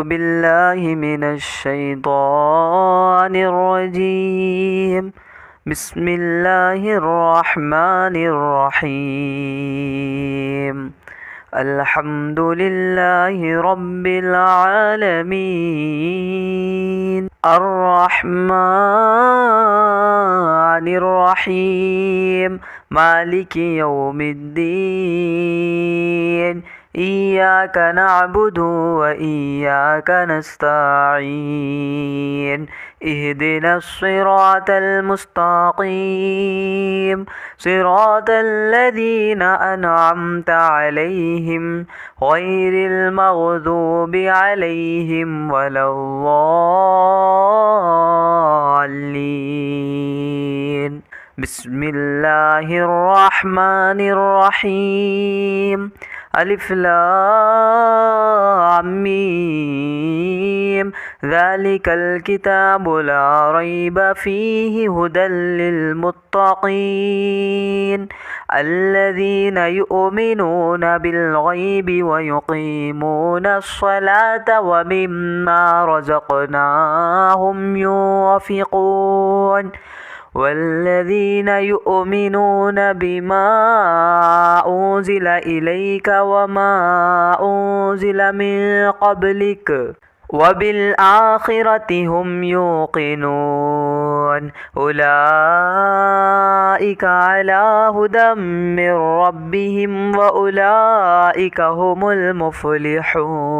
بالله من الشيطان الرجيم. بسم الله الرحمن الرحيم. الحمد لله رب العالمين الرحمن الرحيم مالك يوم الدين. إياك نعبد وإياك نستعين. اهدنا الصراط المستقيم صراط الذين أنعمت عليهم غير المغضوب عليهم ولا الضالين. بسم الله الرحمن الرحيم. ألف لام ميم. ذلك الكتاب لا ريب فيه هدى للمتقين الذين يؤمنون بالغيب ويقيمون الصلاة ومما رزقناهم ينفقون والذين يؤمنون بما أنزل إليك وما أنزل من قبلك وبالآخرة هم يوقنون. أولئك على هدى من ربهم وأولئك هم المفلحون.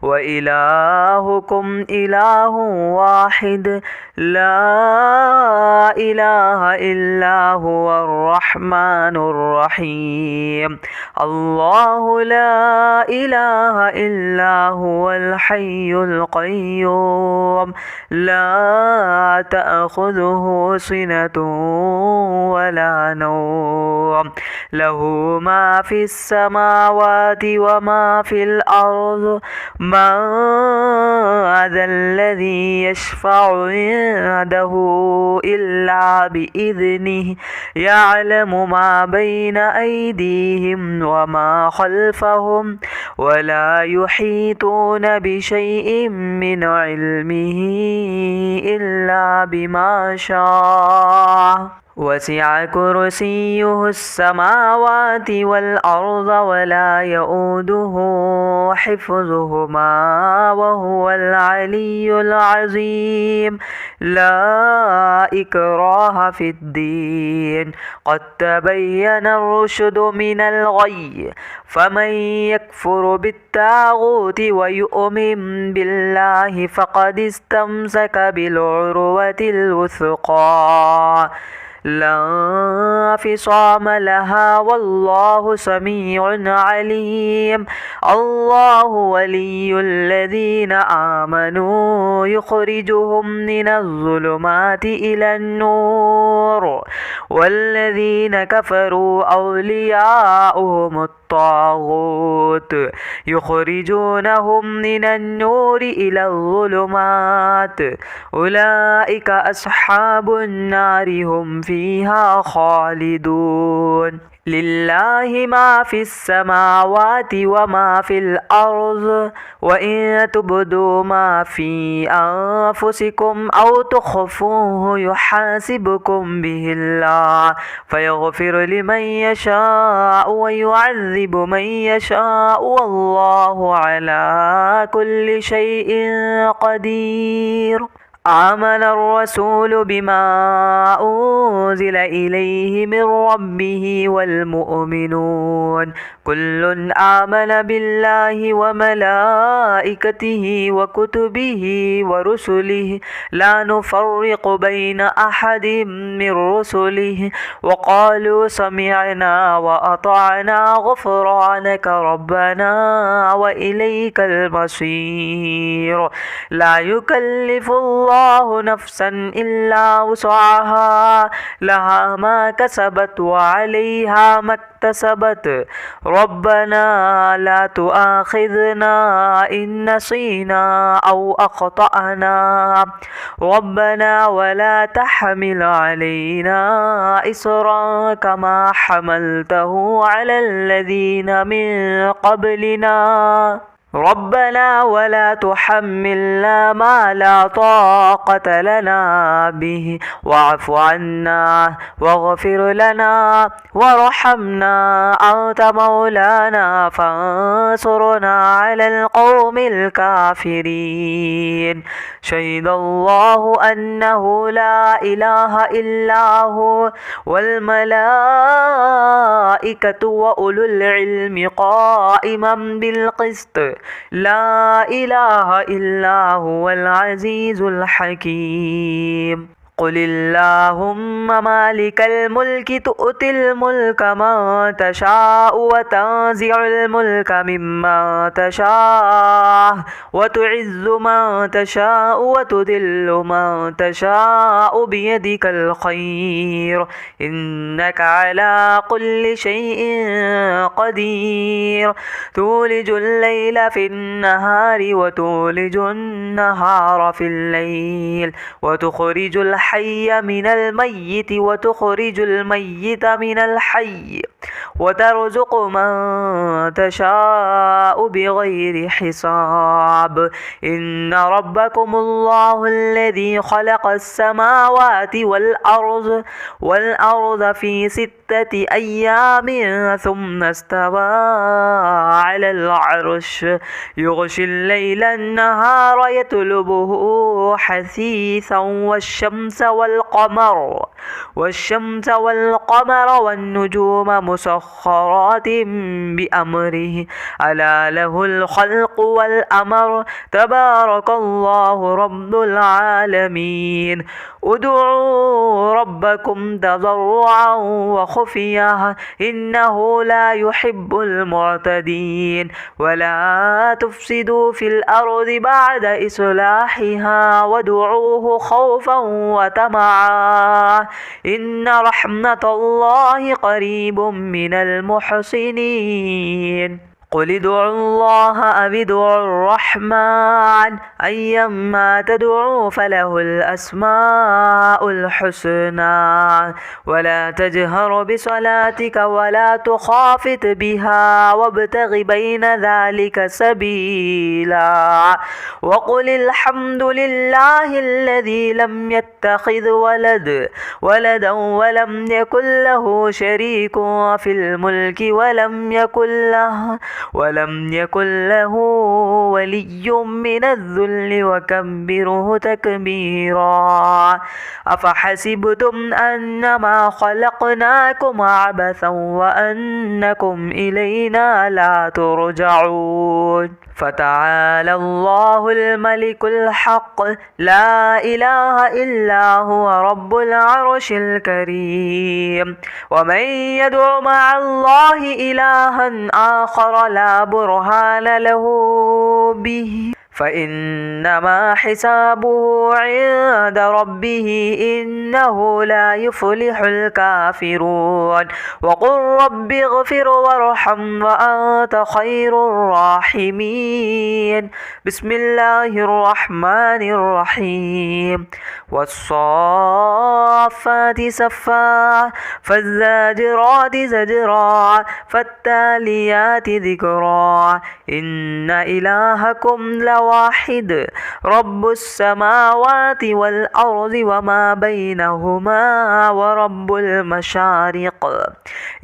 وإلهكم إله واحد لا إله إلا هو الرحمن الرحيم. الله لا إله إلا هو الحي القيوم لا تأخذه سنة ولا نوم له ما في السماوات وما في الأرض. من ذا الذي يشفع عنده إلا بإذنه يعلم ما بين أيديهم وما خلفهم ولا يحيطون بشيء من علمه إلا بما شاء. وسع كرسيه السماوات والأرض ولا يؤوده حفظهما وهو العلي العظيم. لا إكراه في الدين قد تبين الرشد من الغي. فمن يكفر بالطاغوت ويؤمن بالله فقد استمسك بالعروة الوثقى لا انفصام لها والله سميع عليم. الله ولي الذين آمنوا يخرجهم من الظلمات إلى النور والذين كفروا أولياؤهم الطاغوت يخرجونهم من النور إلى الظلمات. أولئك أصحاب النار هم فيها خالدون. لله ما في السماوات وما في الأرض وإن تبدوا ما في أنفسكم أو تخفوه يحاسبكم به الله فيغفر لمن يشاء ويعذب من يشاء والله على كل شيء قدير. آمن الرسول بما أنزل إليه من ربه والمؤمنون كل آمن بالله وملائكته وكتبه ورسله لا نفرق بين أحد من رسله وقالوا سمعنا وأطعنا غفرانك ربنا وإليك المصير. لا يكلف الله نفسا إلا وسعها لها ما كسبت وعليها ما اكتسبت. ربنا لا تؤاخذنا إن نسينا أو أخطأنا ربنا ولا تحمل علينا إصرا كما حملته على الذين من قبلنا ربنا ولا تحملنا ما لا طاقة لنا به واعف عنا واغفر لنا وارحمنا أنت مولانا فانصرنا على القوم الكافرين شهد الله أنه لا إله إلا هو والملائكة وأولو العلم قائما بالقسط لا إله إلا هو العزيز الحكيم قل اللهم مالك الملك تؤتي الملك من تشاء وتنزع الملك ممن تشاء وتعز من تشاء وتذل من تشاء بيدك الخير إنك على كل شيء قدير تولج الليل في النهار وتولج النهار في الليل وتخرج الحي من الميت وتخرج الميت من الحي وترزق من تشاء بغير حساب إن ربكم الله الذي خلق السماوات والأرض في 6 أيام ثم استوى على العرش يغشي الليل النهار يطلبه حثيثا والشمس والقمر والنجوم مسخرات بأمره ألا له الخلق والأمر تبارك الله رب العالمين ادعوا ربكم تضرعا وخفيا إنه لا يحب المعتدين ولا تفسدوا في الأرض بعد إصلاحها وادعوه خوفا وطمعا إن رحمة الله قريب من المحسنين قل ادعوا الله أو ادعوا الرحمن أيما تدعوا فله الأسماء الحسنى ولا تجهر بصلاتك ولا تخافت بها وابتغ بين ذلك سبيلا وقل الحمد لله الذي لم يتخذ ولدا ولم يكن له شريك في الملك ولم يكن له ولي من الذل وكبره تكبيرا أفحسبتم أنما خلقناكم عبثا وأنكم إلينا لا ترجعون فتعالى الله الملك الحق لا إله إلا هو رب العرش الكريم ومن يدع مع الله إلها آخر لا برهان له به فإنما حسابه عند ربه إنه لا يفلح الكافرون وقل رب اغفر وارحم وأنت خير الراحمين بسم الله الرحمن الرحيم والصافات صفا فالزاجرات زجرا فالتاليات ذكرا إن إلهكم لواحد رب السماوات والأرض وما بينهما ورب المشارق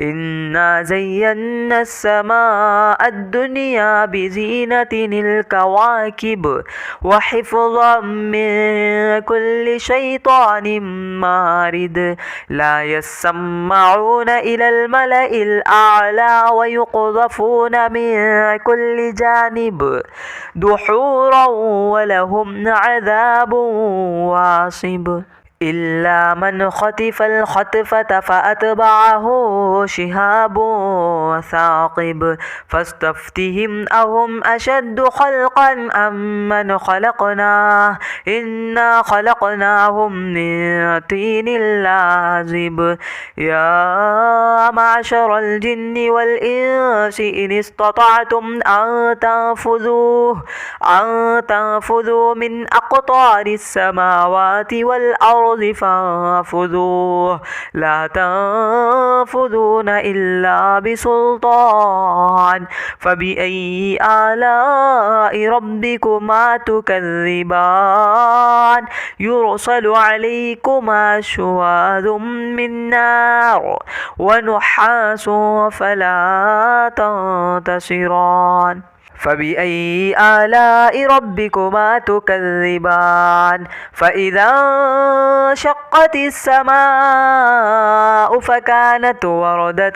إنا زينا السماء الدنيا بزينة الكواكب وحفظا من كل شيطان مارد لا يسمعون إلى الملأ الأعلى ويقذفون من كل جانب دحورا ولهم عذاب واصب إلا من خطف الخطفة فأتبعه شهاب ثاقب فاستفتهم أهم أشد خلقا أم من خلقنا إنا خلقناهم من طين لازب يا معشر الجن والإنس إن استطعتم أن تنفذوا من أقطار السماوات والأرض الأرض فانفذوا لا تنفذون إلا بسلطان فبأي آلاء ربكما تكذبان يرسل عليكما شواظ من نار ونحاس فلا تنتصران فبأي آلاء ربكما تكذبان فإذا انشقت السماء فكانت وردة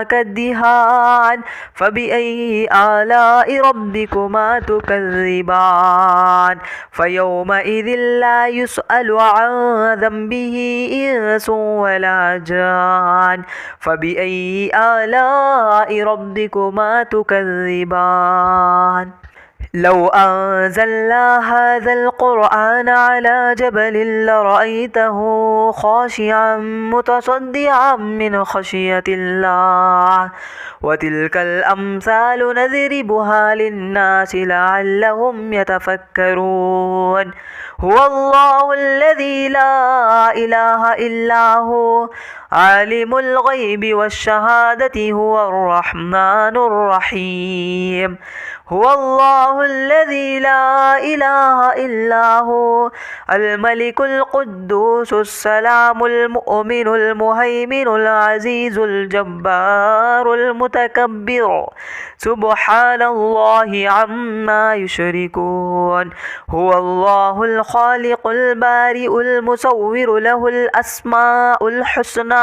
كالدهان فبأي آلاء ربكما تكذبان فيومئذ لا يسأل عن ذنبه إنس ولا جان فبأي آلاء ربكما تكذبان لو أنزلنا هذا القرآن على جبل لرأيته خاشعا متصدعا من خشية الله وتلك الأمثال نضربها للناس لعلهم يتفكرون هو الله الذي لا إله إلا هو عالم الغيب والشهادة هو الرحمن الرحيم هو الله الذي لا إله إلا هو الملك القدوس السلام المؤمن المهيمن العزيز الجبار المتكبر سبحان الله عما يشركون هو الله الخالق البارئ المصور له الأسماء الحسنى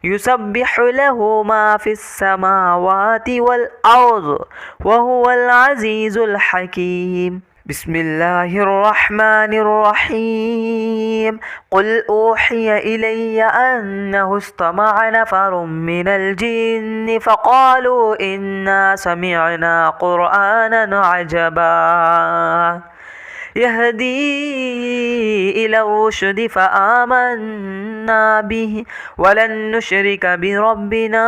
يسبح له ما في السماوات والأرض وهو العزيز الحكيم بسم الله الرحمن الرحيم قل أوحي إلي أنه استمع نفر من الجن فقالوا إنا سمعنا قرآنا عجبا يهدي إلى الرشد فآمنا به ولن نشرك بربنا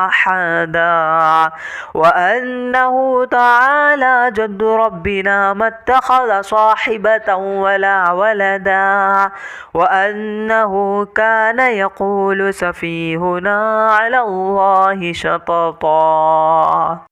أحدا وأنه تعالى جد ربنا ما اتخذ صاحبة ولا ولدا وأنه كان يقول سفيهنا على الله شططا